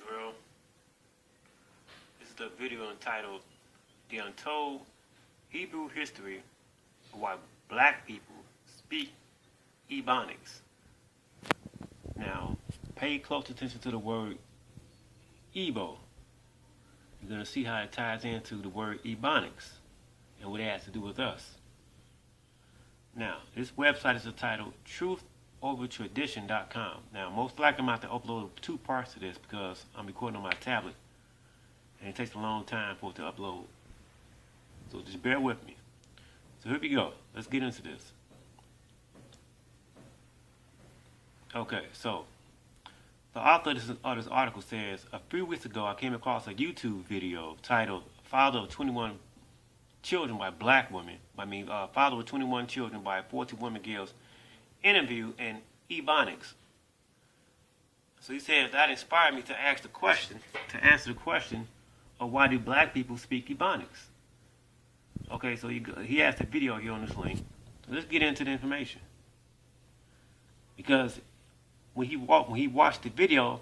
Israel. This is the video entitled The Untold Hebrew History of Why Black People Speak Ebonics. Now, pay close attention to the word Ebo. You're going to see how it ties into the word Ebonics and what it has to do with us. Now, this website is entitled truthovertradition.com. Now, most likely I'm going to have to upload two parts to this because I'm recording on my tablet and it takes a long time for it to upload. So just bear with me. So here we go. Let's get into this. Okay, so the author of this article says, a few weeks ago I came across a YouTube video titled Father of 21 Children by Black Women. Father of 21 Children by 14 Women Gives Interview in Ebonics. So he says that inspired me to answer the question of why do black people speak Ebonics? Okay, so he has the video here on this link. So let's get into the information. Because when he watched the video,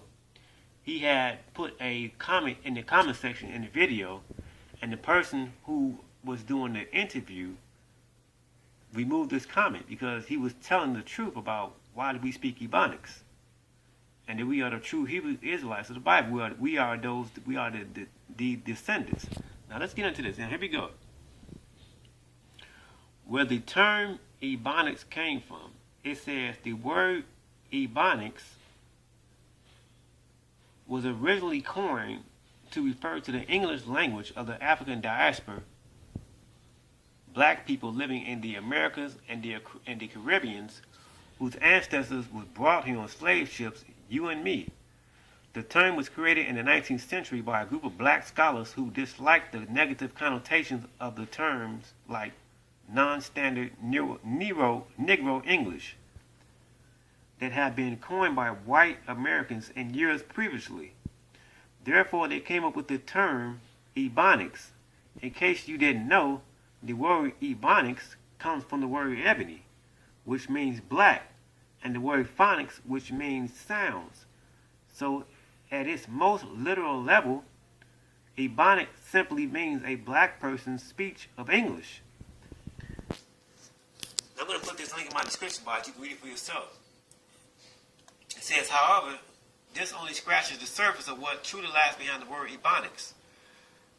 he had put a comment in the comment section in the video, and the person who was doing the interview removed this comment because he was telling the truth about why do we speak Ebonics, and that we are the true Hebrew Israelites of the Bible. We are the descendants. Now let's get into this. And here we go. Where the term Ebonics came from, it says the word Ebonics was originally coined to refer to the English language of the African diaspora, black people living in the Americas and the Caribbean, whose ancestors was brought here on slave ships, you and me. The term was created in the 19th century by a group of black scholars who disliked the negative connotations of the terms like non-standard Negro English that had been coined by white Americans in years previously. Therefore, they came up with the term Ebonics. In case you didn't know, the word Ebonics comes from the word ebony, which means black, and the word phonics, which means sounds. So, at its most literal level, Ebonics simply means a black person's speech of English. I'm going to put this link in my description box. You can read it for yourself. It says, however, this only scratches the surface of what truly lies behind the word Ebonics.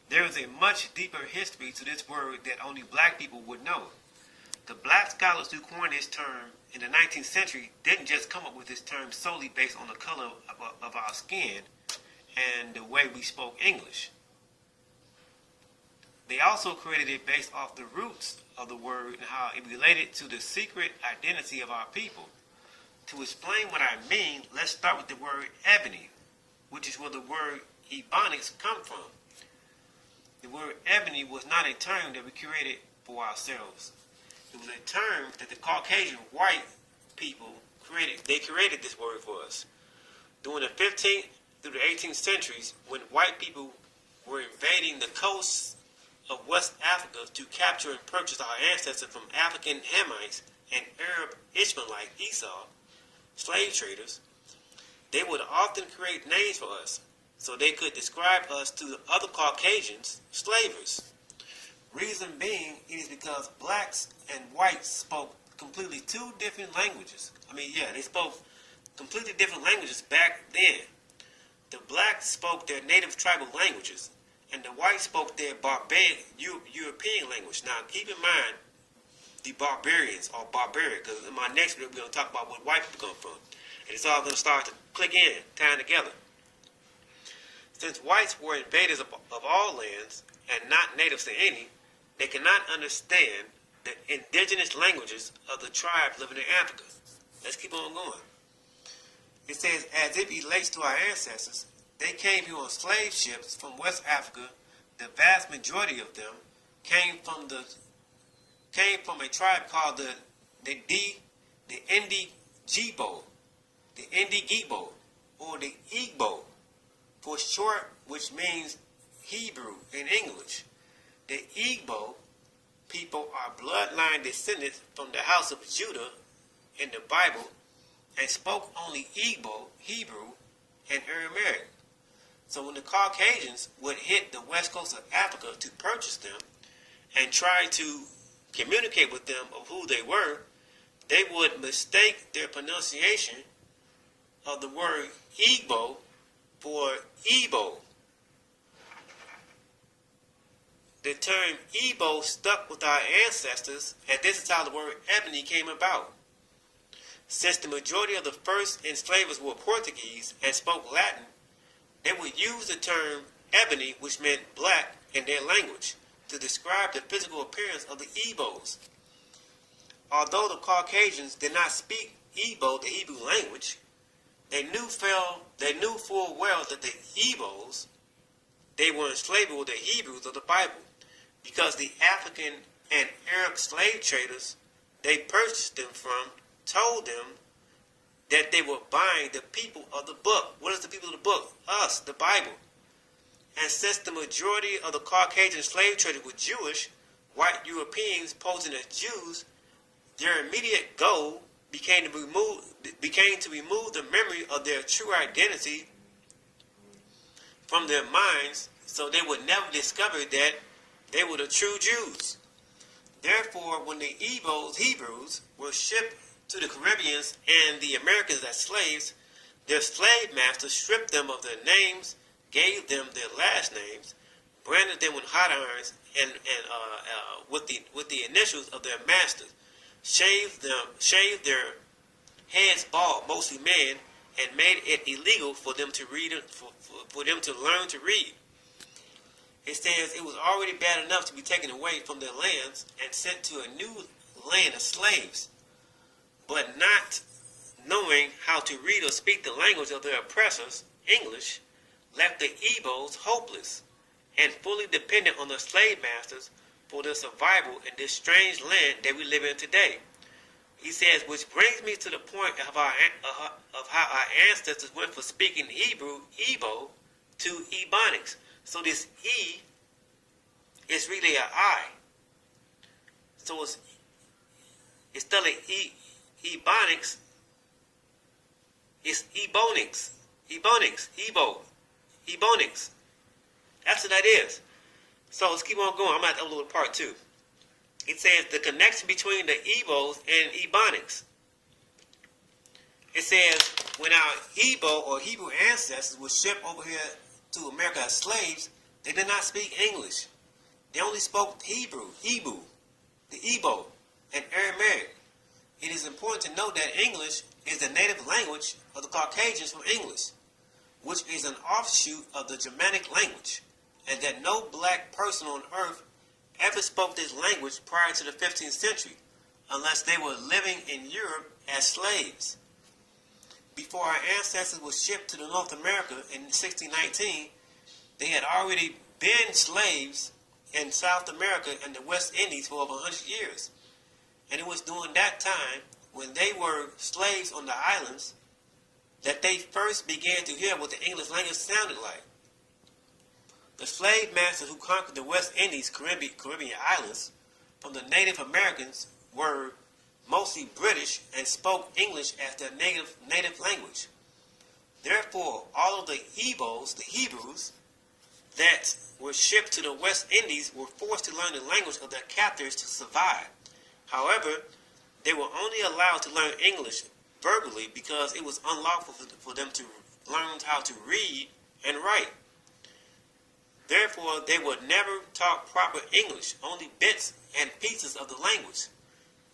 There is a much deeper history to this word that only black people would know. The black scholars who coined this term in the 19th century didn't just come up with this term solely based on the color of our skin and the way we spoke English. They also created it based off the roots of the word and how it related to the secret identity of our people. To explain what I mean, let's start with the word ebony, which is where the word Ebonics come from. The word ebony was not a term that we created for ourselves. It was a term that the Caucasian white people created. They created this word for us. During the 15th through the 18th centuries, when white people were invading the coasts of West Africa to capture and purchase our ancestors from African Hamites and Arab Ishmaelite Esau, slave traders, they would often create names for us so they could describe us to the other Caucasians, slavers. Reason being, it is because blacks and whites spoke completely two different languages. They spoke completely different languages back then. The blacks spoke their native tribal languages, and the whites spoke their barbaric European language. Now, keep in mind, the barbarians are barbaric, because in my next video we're going to talk about where white people come from. And it's all going to start to click in, tying together. Since whites were invaders of all lands, and not natives to any, they cannot understand the indigenous languages of the tribes living in Africa. Let's keep on going. It says, as it relates to our ancestors, they came here on slave ships from West Africa. The vast majority of them came from a tribe called the Indigibo, or the Igbo, for short, which means Hebrew in English. The Igbo people are bloodline descendants from the house of Judah in the Bible and spoke only Igbo, Hebrew, and Aramaic. So when the Caucasians would hit the west coast of Africa to purchase them and try to communicate with them of who they were, they would mistake their pronunciation of the word Igbo for Igbo. The term Igbo stuck with our ancestors, and this is how the word ebony came about. Since the majority of the first enslavers were Portuguese and spoke Latin, they would use the term ebony, which meant black, in their language to describe the physical appearance of the Igbos. Although the Caucasians did not speak Igbo, the Hebrew language, they knew full well that the Igbos, they were enslaved with the Hebrews of the Bible, because the African and Arab slave traders they purchased them from told them that they were buying the people of the book. What is the people of the book? Us, the Bible. And since the majority of the Caucasian slave traders were Jewish, white Europeans posing as Jews, their immediate goal became to remove the memory of their true identity from their minds, so they would never discover that they were the true Jews. Therefore, when the Hebrews were shipped to the Caribbeans and the Americans as slaves, their slave masters stripped them of their names, gave them their last names, branded them with hot irons and with the initials of their masters, shaved their heads bald, mostly men, and made it illegal for them to read, for them to learn to read. It says it was already bad enough to be taken away from their lands and sent to a new land of slaves, but not knowing how to read or speak the language of their oppressors, English, left the Igbos hopeless and fully dependent on their slave masters for their survival in this strange land that we live in today. He says, which brings me to the point of how our ancestors went from speaking Hebrew, Igbo, to Ebonics. So this E is really an I. So it's still an Ebonics. It's Ebonics. Ebonics. That's what that is. So let's keep on going. I'm going to have to upload part 2. It says the connection between the Igbos and Ebonics. It says when our Igbo or Hebrew ancestors were shipped over here to America as slaves, they did not speak English. They only spoke Hebrew, Hebrew, the Igbo, and Aramaic. It is important to note that English is the native language of the Caucasians from English, which is an offshoot of the Germanic language, and that no black person on earth ever spoke this language prior to the 15th century, unless they were living in Europe as slaves. Before our ancestors were shipped to North America in 1619, they had already been slaves in South America and the West Indies for over 100 years. And it was during that time, when they were slaves on the islands, that they first began to hear what the English language sounded like. The slave masters who conquered the West Indies, Caribbean islands, from the Native Americans were mostly British and spoke English as their native language. Therefore, all of the Igbos, the Hebrews, that were shipped to the West Indies were forced to learn the language of their captors to survive. However, they were only allowed to learn English verbally because it was unlawful for them to learn how to read and write. Therefore, they would never talk proper English, only bits and pieces of the language,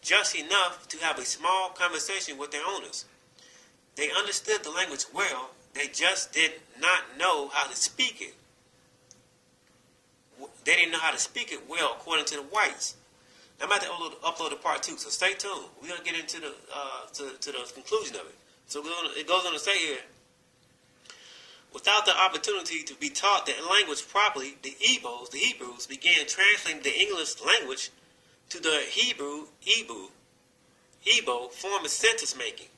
just enough to have a small conversation with their owners. They understood the language well, they just did not know how to speak it. They didn't know how to speak it well according to the whites. I'm about to upload the part 2, so stay tuned. We're going to get into the to the conclusion of it. So it goes on to say here, without the opportunity to be taught the language properly, the Igbos, the Hebrews, began translating the English language to the Hebrew, Igbo form of sentence making,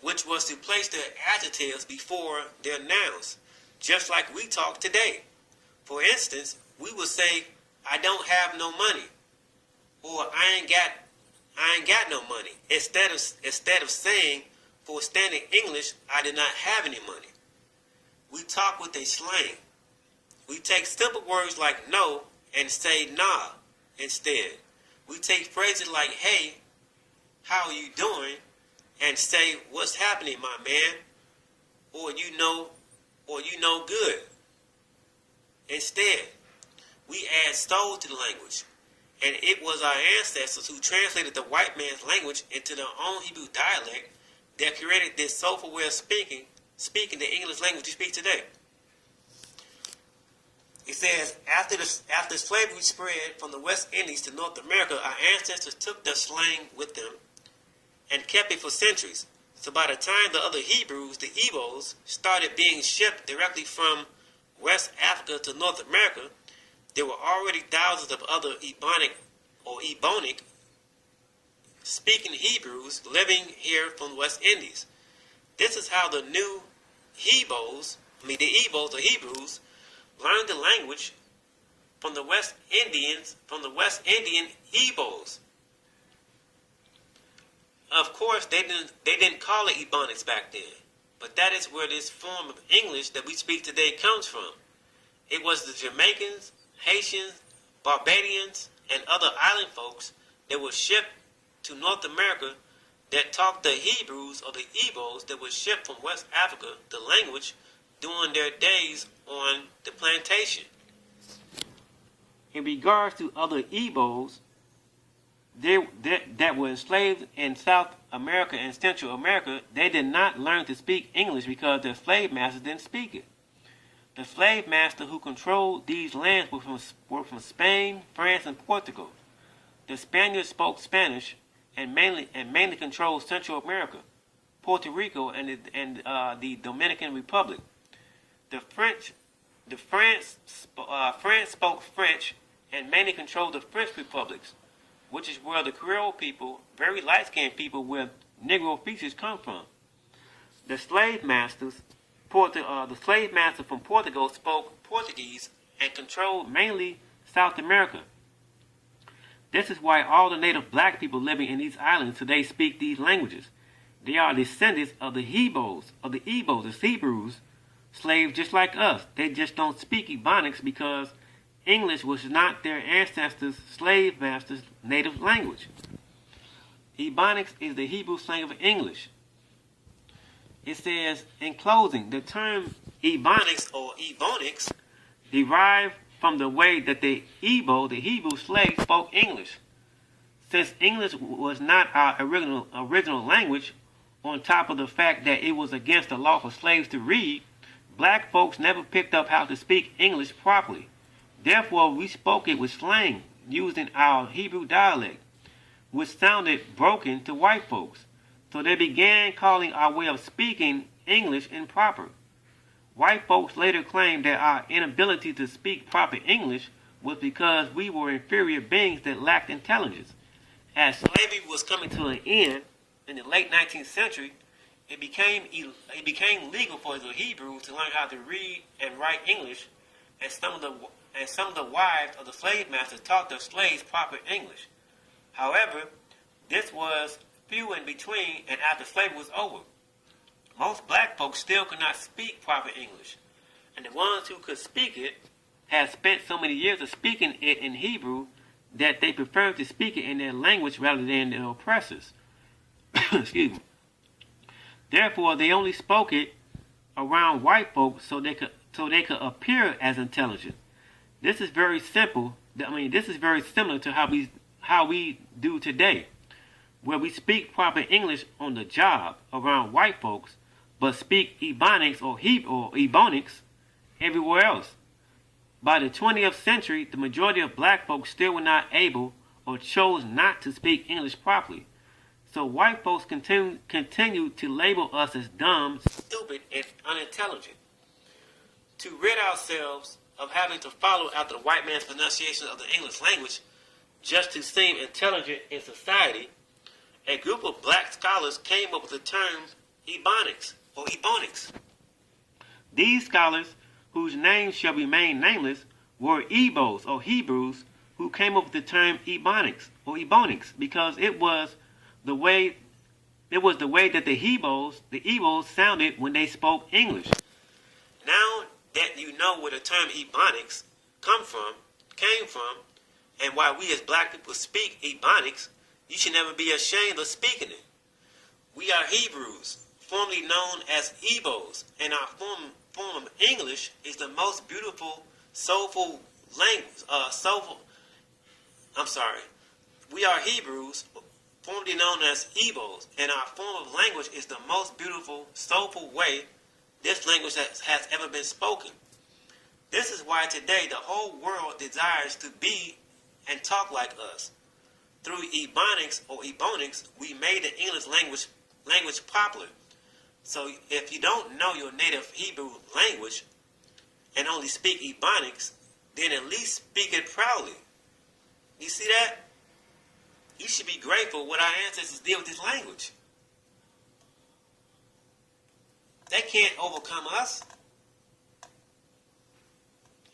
which was to place their adjectives before their nouns, just like we talk today. For instance, we would say, I don't have no money, or I ain't got no money, instead of saying, for standard English, I did not have any money. we talk with a slang. We take simple words like no and say nah instead. We take phrases like hey, how are you doing, and say what's happening, my man, or you know good. Instead, we add soul to the language, and it was our ancestors who translated the white man's language into their own Hebrew dialect that created this soulful way of speaking the English language we speak today. It says, after slavery spread from the West Indies to North America, our ancestors took their slang with them and kept it for centuries. So by the time the other Hebrews, the Igbos, started being shipped directly from West Africa to North America, there were already thousands of other Ebonic speaking Hebrews living here from the West Indies. This is how the new Hebrews or Hebrews, learned the language from the West Indian Igbos. Of course, they didn't call it Ebonics back then, but that is where this form of English that we speak today comes from. It was the Jamaicans, Haitians, Barbadians, and other island folks that were shipped to North America that talked the Hebrews or the Igbos that were shipped from West Africa the language during their days on the plantation. In regards to other Igbos that were enslaved in South America and Central America, they did not learn to speak English because their slave masters didn't speak it. The slave master who controlled these lands were from Spain, France, and Portugal. The Spaniards spoke Spanish and mainly controlled Central America, Puerto Rico, and the Dominican Republic. France spoke French and mainly controlled the French republics, which is where the Creole people, very light-skinned people with Negro features, come from. The slave master from Portugal spoke Portuguese and controlled mainly South America. This is why all the native black people living in these islands today speak these languages. They are descendants of the Igbos, the Hebrews, slaves just like us. They just don't speak Ebonics because English was not their ancestors' slave masters' native language. Ebonics is the Hebrew slang of English. It says, in closing, the term Ebonics or Ebonics derived from the way that the Hebrew slaves spoke English. Since English was not our original language, on top of the fact that it was against the law for slaves to read, black folks never picked up how to speak English properly. Therefore, we spoke it with slang, using our Hebrew dialect, which sounded broken to white folks. So they began calling our way of speaking English improper. White folks later claimed that our inability to speak proper English was because we were inferior beings that lacked intelligence. As slavery was coming to an end in the late 19th century, it became legal for the Hebrews to learn how to read and write English, and some of the wives of the slave masters taught their slaves proper English. However, this was few in between, and after slavery was over, most black folks still could not speak proper English, and the ones who could speak it had spent so many years of speaking it in Hebrew that they preferred to speak it in their language rather than their oppressors. Excuse me. Therefore, they only spoke it around white folks so they could appear as intelligent. This is very simple. This is very similar to how we do today, where we speak proper English on the job around white folks, but speak Ebonics or Ebonics everywhere else. By the 20th century, the majority of black folks still were not able or chose not to speak English properly. So white folks continue to label us as dumb, stupid, and unintelligent. To rid ourselves of having to follow after the white man's pronunciation of the English language just to seem intelligent in society, a group of black scholars came up with the term Ebonics or Ebonics. These scholars, whose names shall remain nameless, were Igbos or Hebrews who came up with the term Ebonics or Ebonics because it was the way that the Igbos sounded when they spoke English. Now that you know where the term Ebonics came from, and why we as black people speak Ebonics, you should never be ashamed of speaking it. We are Hebrews, formerly known as Igbos, and our form of English is the most beautiful, soulful language. We are Hebrews, formerly known as Igbos, and our form of language is the most beautiful, soulful way this language has ever been spoken. This is why today the whole world desires to be and talk like us. Through Ebonics or Ebonics, we made the English language popular. So if you don't know your native Hebrew language and only speak Ebonics, then at least speak it proudly. You see that? You should be grateful what our ancestors did with this language. They can't overcome us.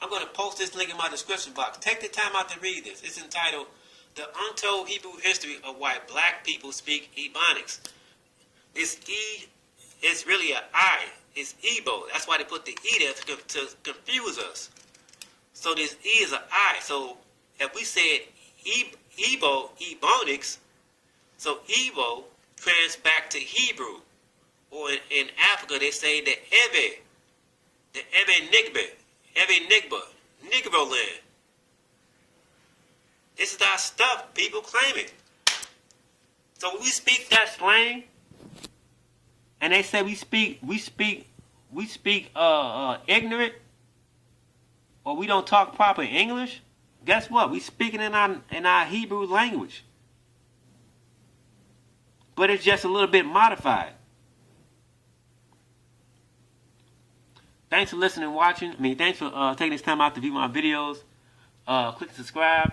I'm going to post this link in my description box. Take the time out to read this. It's entitled The Untold Hebrew History of Why Black People Speak Ebonics. This E is really an I. It's Ebo. That's why they put the E there to confuse us. So this E is an I. So if we said Ebonics, so Ebo trans back to Hebrew. Or in Africa they say the Ebe Nigba, Negro land. This is our stuff, people claim it. So when we speak that slang, and they say we speak ignorant, or we don't talk proper English, guess what? We speaking in our Hebrew language. But it's just a little bit modified. Thanks for listening and watching. Thanks for taking this time out to view my videos. Click subscribe.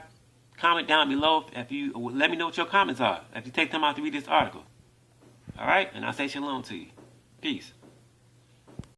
Comment down below if you let me know what your comments are if you take time out to read this article. All right, and I'll say shalom to you. Peace.